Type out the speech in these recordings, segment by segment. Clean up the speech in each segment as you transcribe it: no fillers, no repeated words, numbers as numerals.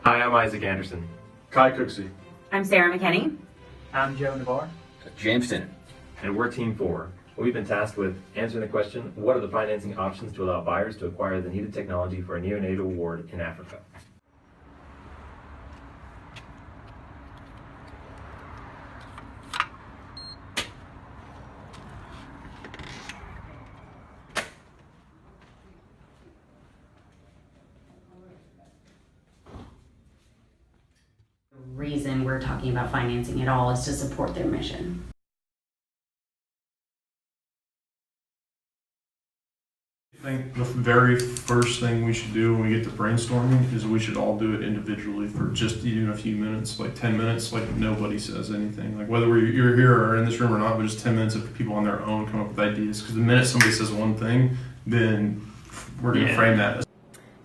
Hi, I'm Isaac Anderson. Kai Cooksey. I'm Sarah McKinney. I'm Joe Navarre. Jameson. And we're Team 4. We've been tasked with answering the question, what are the financing options to allow buyers to acquire the needed technology for a neonatal ward in Africa? The reason we're talking about financing at all is to support their mission. I think the very first thing we should do when we get to brainstorming is we should all do it individually for just even a few minutes, like 10 minutes, like nobody says anything. Like whether you're here or in this room or not, but just 10 minutes of people on their own come up with ideas. Because the minute somebody says one thing, then we're going to frame that. I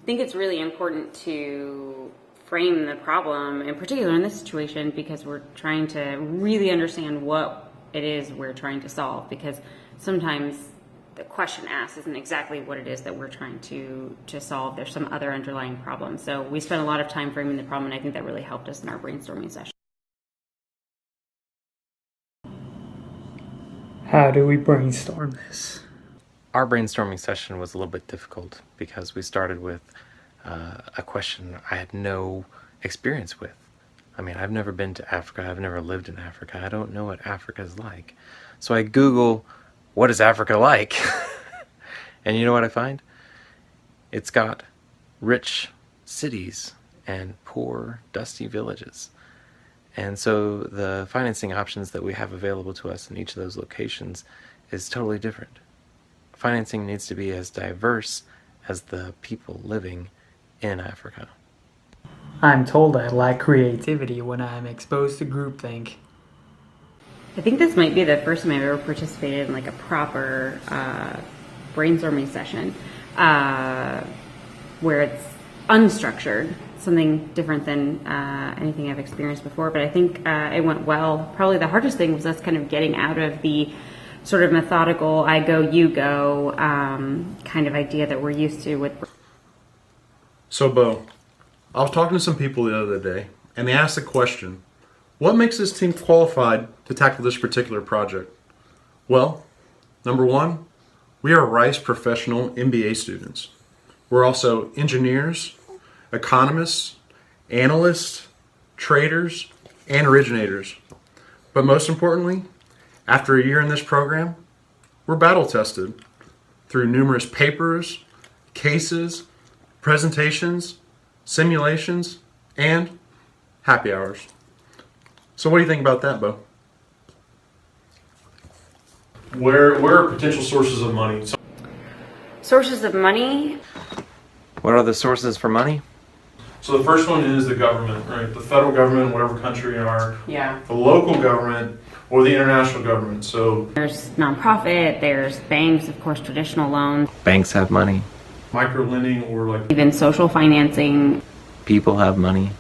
think it's really important to frame the problem, in particular in this situation, because we're trying to really understand what it is we're trying to solve, because sometimes the question asked isn't exactly what it is that we're trying to solve. There's some other underlying problem. So we spent a lot of time framing the problem, and I think that really helped us in our brainstorming session. How do we brainstorm this? Our brainstorming session was a little bit difficult because we started with a question I had no experience with. I mean, I've never been to Africa. I've never lived in Africa. I don't know what Africa is like. So I Google, what is Africa like? And you know what I find? It's got rich cities and poor, dusty villages. And so the financing options that we have available to us in each of those locations is totally different. Financing needs to be as diverse as the people living in Africa. I'm told I lack creativity when I'm exposed to groupthink. I think this might be the first time I've ever participated in like a proper brainstorming session where it's unstructured, something different than anything I've experienced before. But I think it went well. Probably the hardest thing was us kind of getting out of the sort of methodical, I go, you go kind of idea that we're used to with. So, Bo, I was talking to some people the other day, and they asked the question, what makes this team qualified to tackle this particular project? Well, number one, we are Rice professional MBA students. We're also engineers, economists, analysts, traders, and originators. But most importantly, after a year in this program, we're battle tested through numerous papers, cases, presentations, simulations, and happy hours. So what do you think about that, Bo? Where are potential sources of money? Sources of money? What are the sources for money? So the first one is the government, right? The federal government, whatever country you are. Yeah. The local government or the international government. So There's nonprofit, there's banks, of course, traditional loans. Banks have money. micro lending or like Even social financing. People have money.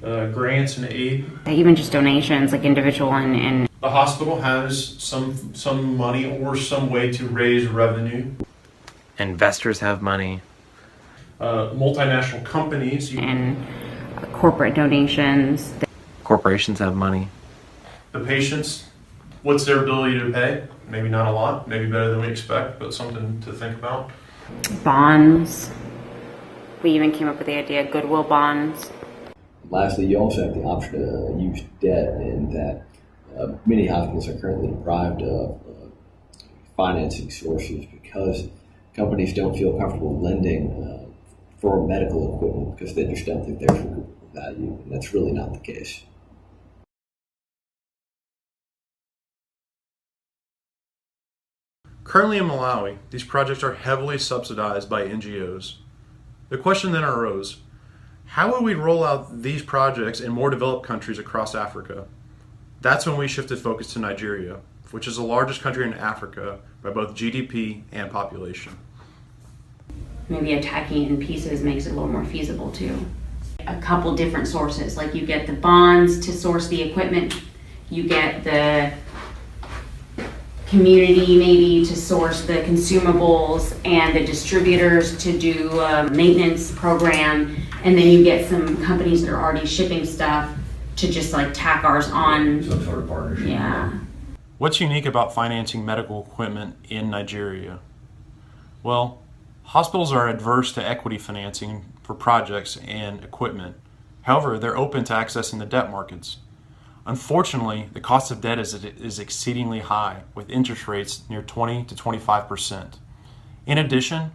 grants and aid. Even just donations, like individual and The hospital has some money or some way to raise revenue. Investors have money. Multinational companies. corporate donations. Corporations have money. The patients, what's their ability to pay? Maybe not a lot, maybe better than we expect, but something to think about. Bonds. We even came up with the idea of goodwill bonds. Lastly, you also have the option to use debt, in that many hospitals are currently deprived of financing sources because companies don't feel comfortable lending for medical equipment because they just don't think there's recoupable value, and that's really not the case. Currently in Malawi, these projects are heavily subsidized by NGOs. The question then arose, how would we roll out these projects in more developed countries across Africa? That's when we shifted focus to Nigeria, which is the largest country in Africa by both GDP and population. Maybe attacking it in pieces makes it a little more feasible too. A couple different sources, like you get the bonds to source the equipment, you get the community maybe to source the consumables and the distributors to do a maintenance program, and then you get some companies that are already shipping stuff to just like tack ours on. Some sort of partnership. Yeah. What's unique about financing medical equipment in Nigeria? Well, hospitals are adverse to equity financing for projects and equipment. However, they're open to accessing the debt markets. Unfortunately, the cost of debt is exceedingly high, with interest rates near 20 to 25%. In addition,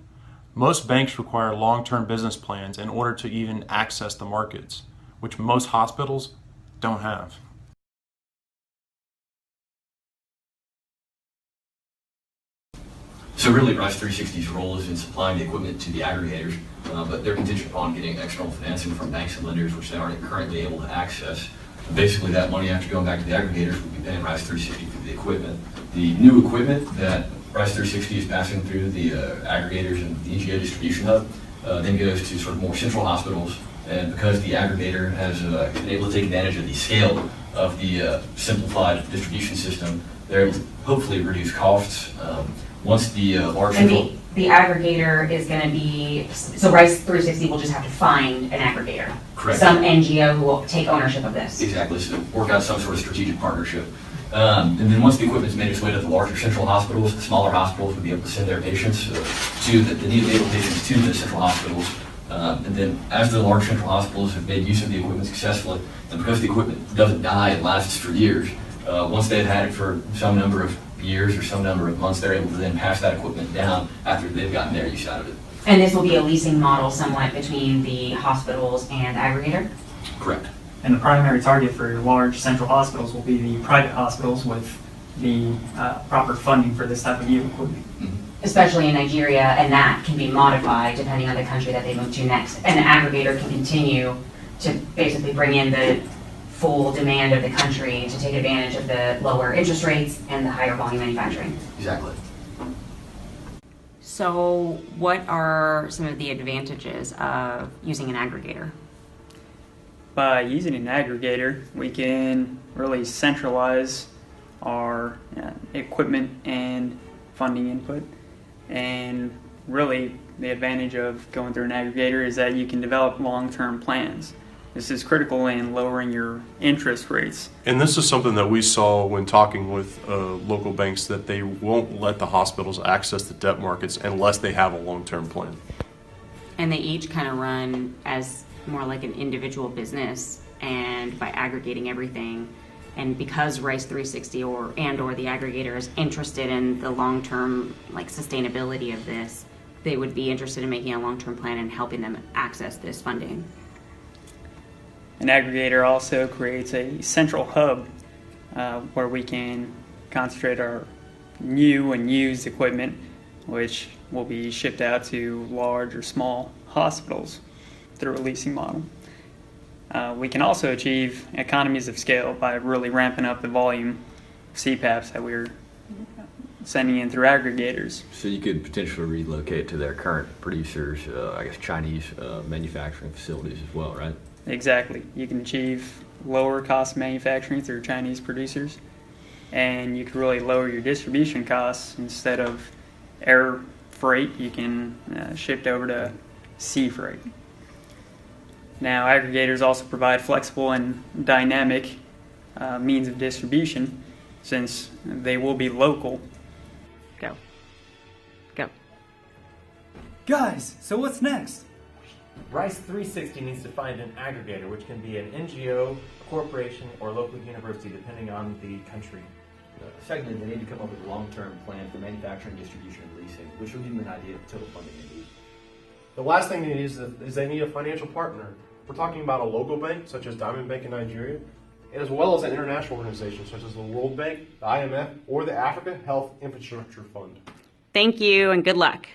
most banks require long-term business plans in order to even access the markets, which most hospitals don't have. So really, Rice 360's role is in supplying the equipment to the aggregators, but they're contingent upon getting external financing from banks and lenders, which they aren't currently able to access. Basically, that money, after going back to the aggregators, will be paying Rice 360 for the equipment. The new equipment that Rice 360 is passing through the aggregators and the EGO distribution hub then goes to sort of more central hospitals. And because the aggregator has been able to take advantage of the scale of the simplified distribution system, they're able to hopefully reduce costs. Once the large And central... the aggregator is going to be, so Rice 360 will just have to find an aggregator. Correct. Some NGO who will take ownership of this. Exactly, so work out some sort of strategic partnership. And then once the equipment's made its way to the larger central hospitals, the smaller hospitals will be able to send their patients to the neonatal patients to the central hospitals. And then as the large central hospitals have made use of the equipment successfully, and because the equipment doesn't die, it lasts for years, once they've had it for some number of years or some number of months, they're able to then pass that equipment down after they've gotten their use out of it. And this will be a leasing model somewhat between the hospitals and the aggregator? Correct. And the primary target for large central hospitals will be the private hospitals with the proper funding for this type of new equipment. Mm-hmm. Especially in Nigeria, and that can be modified depending on the country that they move to next. And the aggregator can continue to basically bring in the full demand of the country to take advantage of the lower interest rates and the higher volume manufacturing. Exactly. So what are some of the advantages of using an aggregator? By using an aggregator, we can really centralize our equipment and funding input. And really, the advantage of going through an aggregator is that you can develop long-term plans. This is critical in lowering your interest rates. And this is something that we saw when talking with local banks, that they won't let the hospitals access the debt markets unless they have a long-term plan. And they each kind of run as more like an individual business, and by aggregating everything, and because Rice 360 or the aggregator is interested in the long-term like sustainability of this, they would be interested in making a long-term plan and helping them access this funding. An aggregator also creates a central hub where we can concentrate our new and used equipment, which will be shipped out to large or small hospitals through a leasing model. We can also achieve economies of scale by really ramping up the volume of CPAPs that we're sending in through aggregators. So you could potentially relocate to their current producers, I guess Chinese manufacturing facilities as well, right? Exactly. You can achieve lower cost manufacturing through Chinese producers, and you can really lower your distribution costs. Instead of air freight, you can shift over to sea freight. Now, aggregators also provide flexible and dynamic means of distribution, since they will be local. Go. Go. Guys, so what's next? Rice 360 needs to find an aggregator, which can be an NGO, a corporation, or local university, depending on the country. Secondly, they need to come up with a long-term plan for manufacturing, distribution, and leasing, which will give them an idea of total funding they need. The last thing they need is they need a financial partner. We're talking about a local bank, such as Diamond Bank in Nigeria, as well as an international organization, such as the World Bank, the IMF, or the Africa Health Infrastructure Fund. Thank you and good luck.